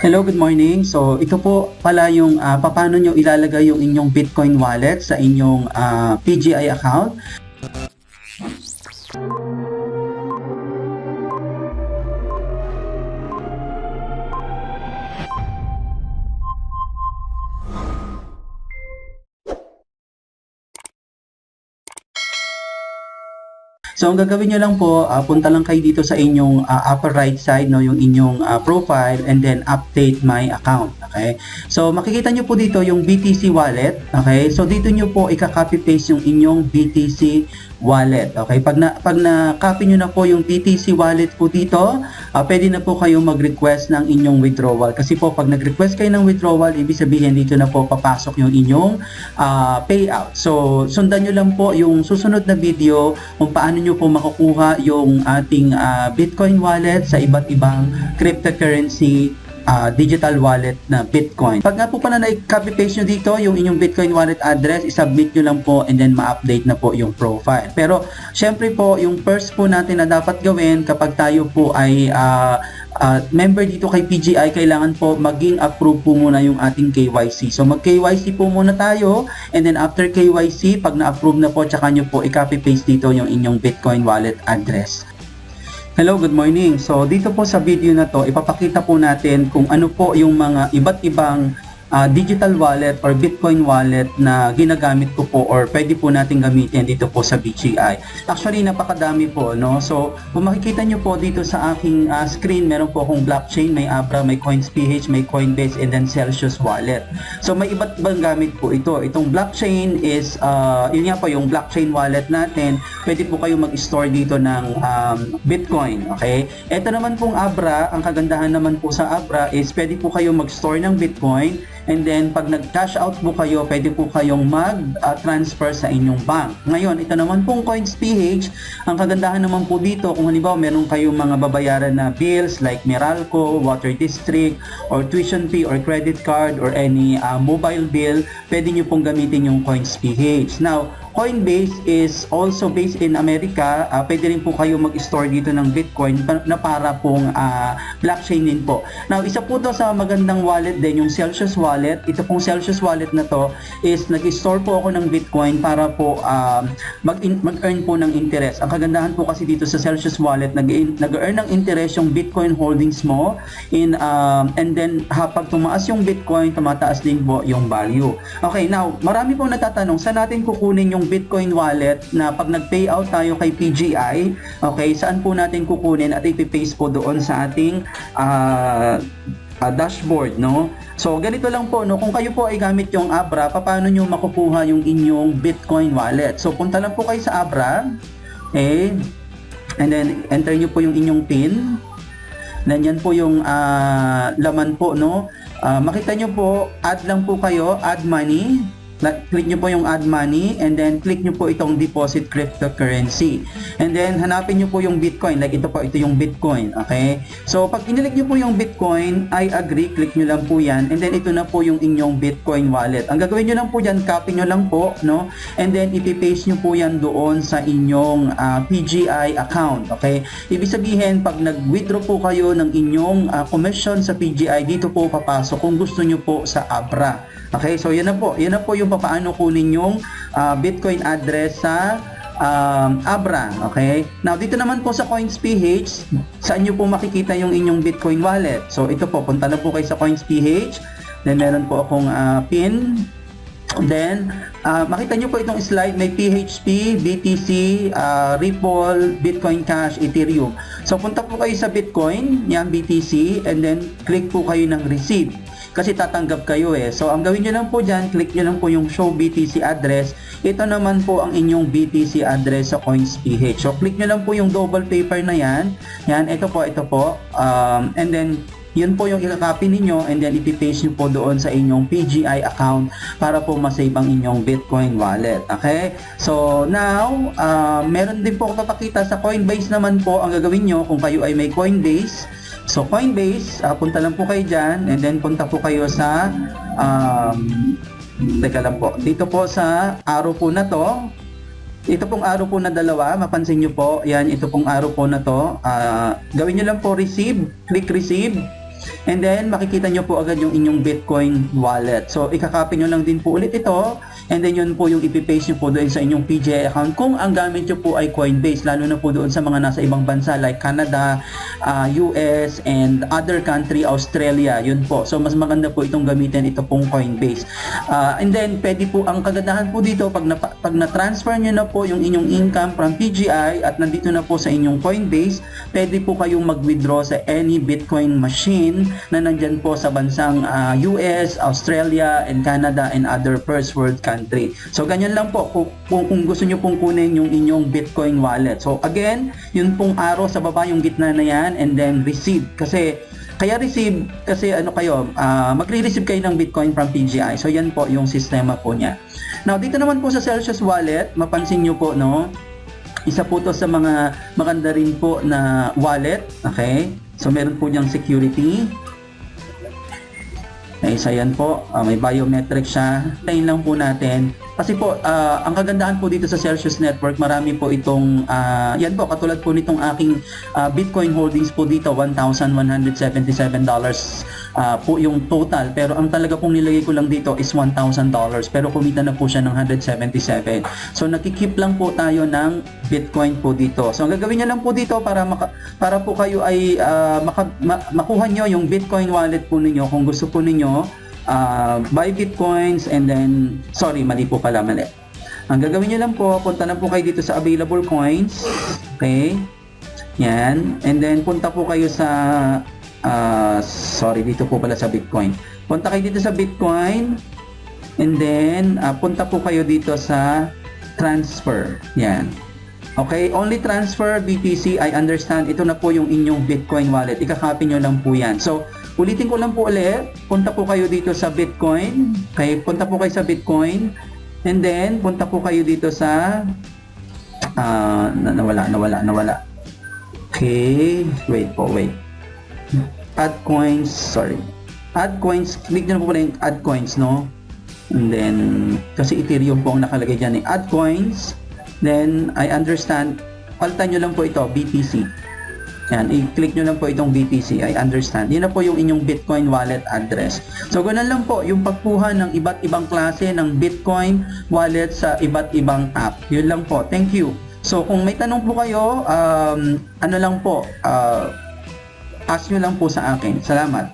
Hello, good morning. So, ito po pala yung paano nyo ilalagay yung inyong Bitcoin wallet sa inyong PGI account. So, ang gagawin nyo lang po, punta lang kayo dito sa inyong upper right side, no, yung inyong profile, and then update my account. Okay? So, makikita nyo po dito yung BTC wallet. Okay? So, dito nyo po ika-copy paste yung inyong BTC wallet. Okay? Pag na-copy nyo na po yung BTC wallet po dito, pwede na po kayo mag-request ng inyong withdrawal. Kasi po, pag nag-request kayo ng withdrawal, ibig sabihin dito na po papasok yung inyong payout. So, sundan nyo lang po yung susunod na video kung paano nyo po makukuha yung ating Bitcoin wallet sa iba't ibang cryptocurrency digital wallet na Bitcoin. Pag nga po pala na-copy paste nyo dito yung inyong Bitcoin wallet address, isubmit nyo lang po and then ma-update na po yung profile. Pero syempre po, yung first po natin na dapat gawin kapag tayo po ay member dito kay PGI, kailangan po maging approve po muna yung ating KYC. So mag-KYC po muna tayo, and then after KYC, pag na-approve na po, tsaka nyo po i-copy paste dito yung inyong Bitcoin wallet address. Hello, good morning. So dito po sa video na to, ipapakita po natin kung ano po yung mga iba't ibang digital wallet or Bitcoin wallet na ginagamit ko po or pwede po natin gamitin dito po sa BGI. Actually, napakadami po, no? So, kung makikita nyo po dito sa aking screen, meron po akong blockchain, may Abra, may CoinsPH, may Coinbase, and then Celsius wallet. So, may iba't ibang gamit po ito. Itong blockchain is, yun nga po, yung blockchain wallet natin, pwede po kayo mag-store dito ng Bitcoin, okay? Ito naman pong Abra, ang kagandahan naman po sa Abra is pwede po kayo mag-store ng Bitcoin. And then, pag nag-cash out po kayo, pwede po kayong mag-transfer sa inyong bank. Ngayon, ito naman pong CoinsPH, ang kagandahan naman po dito, kung halimbawa meron kayong mga babayaran na bills like Meralco, Water District, or tuition fee, or credit card, or any mobile bill, pwede nyo pong gamitin yung CoinsPH. Now, Coinbase is also based in America. Pwede rin po kayo mag-store dito ng Bitcoin na para pong blockchain din po. Now, isa po to sa magandang wallet din, yung Celsius wallet. Ito pong Celsius wallet na to is nag-store po ako ng Bitcoin para po mag-earn po ng interest. Ang kagandahan po kasi dito sa Celsius wallet, nag-earn ng interest yung Bitcoin holdings mo and then pag tumaas yung Bitcoin, tumataas din po yung value. Okay, now, marami pong natatanong, saan natin kukunin yung Bitcoin wallet na pag nag-payout tayo kay PGI, okay, saan po natin kukunin at ipipaste po doon sa ating dashboard, no? So, ganito lang po, no? Kung kayo po ay gamit yung Abra, paano nyo makukuha yung inyong Bitcoin wallet? So, punta lang po kayo sa Abra, okay, and then enter nyo po yung inyong PIN, then yan po yung laman po, no? Makita nyo po, add lang po kayo, add money. Click nyo po yung add money and then click nyo po itong deposit cryptocurrency. And then hanapin nyo po yung Bitcoin. Like ito po, ito yung Bitcoin. Okay? So pag inilig nyo po yung Bitcoin, I agree, click nyo lang po yan. And then ito na po yung inyong Bitcoin wallet. Ang gagawin nyo lang po dyan, copy nyo lang po, no? And then ipipaste nyo po yan doon sa inyong PGI account. Okay? Ibig sabihin, pag nag-withdraw po kayo ng inyong commission sa PGI, dito po papasok kung gusto nyo po sa Abra. Okay, so yan na po yung paano kunin yung Bitcoin address sa Abra. Okay, now dito naman po sa CoinsPH, saan nyo po makikita yung inyong Bitcoin wallet? So ito po, punta na po kayo sa CoinsPH, then meron po akong PIN. Then, makita nyo po itong slide, may PHP, BTC, Ripple, Bitcoin Cash, Ethereum. So, punta po kayo sa Bitcoin, yan, BTC, and then click po kayo ng receive. Kasi tatanggap kayo eh. So, ang gawin nyo lang po dyan, click nyo lang po yung show BTC address. Ito naman po ang inyong BTC address sa CoinsPH. So, click nyo lang po yung double paper na yan. Yan, ito po. And then, yun po yung i-copy ninyo and then ipipaste nyo po doon sa inyong PGI account para po masave ang inyong Bitcoin wallet. Okay? So, now, meron din po ako papakita sa Coinbase naman po ang gagawin nyo kung kayo ay may Coinbase. So, Coinbase, punta lang po kayo dyan and then punta po kayo sa teka lang po. Dito po sa arrow po na to. Ito pong arrow po na dalawa, mapansin nyo po, yan, ito pong arrow po na to. Gawin nyo lang po receive, click receive. And then, makikita nyo po agad yung inyong Bitcoin wallet. So, ikakopy nyo lang din po ulit ito. And then, yun po yung ipipaste nyo po doon sa inyong PGI account kung ang gamit nyo po ay Coinbase, lalo na po doon sa mga nasa ibang bansa like Canada, US, and other country, Australia. Yun po. So, mas maganda po itong gamitin ito pong Coinbase. And then, pwede po, ang kagandahan po dito, pag na-transfer nyo na po yung inyong income from PGI at nandito na po sa inyong Coinbase, pwede po kayong mag-withdraw sa any Bitcoin machine na nandyan po sa bansang US, Australia, and Canada, and other first world country. So, ganyan lang po kung gusto nyo pong kunin yung inyong Bitcoin wallet. So, again, yun pong arrow sa baba, yung gitna na yan, and then receive. Kaya receive, kasi magre-receive kayo ng Bitcoin from PGI. So, yan po yung sistema po niya. Now, dito naman po sa Celsius Wallet, mapansin nyo po, no? Isa po to sa mga maganda rin po na wallet. Okay? So, meron po niyang security. Okay, so yan po. May biometric siya. Tayin lang po natin. Kasi po, ang kagandahan po dito sa Celsius Network, marami po itong, yan po, katulad po nitong aking Bitcoin holdings po dito, $1,177 po yung total. Pero ang talaga pong nilagay ko lang dito is $1,000. Pero kumita na po siya ng 177. So, nakikip lang po tayo ng Bitcoin po dito. So, ang gagawin nyo lang po dito para po kayo ay makuha nyo yung Bitcoin wallet po ninyo kung gusto po ninyo buy Bitcoins and then, mali po pala. Ang gagawin nyo lang po, punta na po kayo dito sa available coins. Okay? Yan. And then, punta po kayo sa, dito po pala sa Bitcoin. Punta kayo dito sa Bitcoin. And then, punta po kayo dito sa transfer. Yan. Okay? Only transfer BTC, I understand. Ito na po yung inyong Bitcoin wallet. Ikakopy nyo lang po yan. So, ulitin ko lang po ulit, punta po kayo dito sa Bitcoin. Okay, punta po kayo sa Bitcoin. And then, punta po kayo dito sa nawala. Okay, wait. Add coins, Add coins, click nyo po pala yung add coins, no? And then, kasi Ethereum po ang nakalagay dyan eh. Add coins. Then, I understand, palitan nyo lang po ito, BTC. Yan, i-click nyo lang po itong BTC, I understand. Yan na po yung inyong Bitcoin wallet address. So, ganun lang po yung pagkuha ng iba't ibang klase ng Bitcoin wallet sa iba't ibang app. Yun lang po. Thank you. So, kung may tanong po kayo, ask nyo lang po sa akin. Salamat.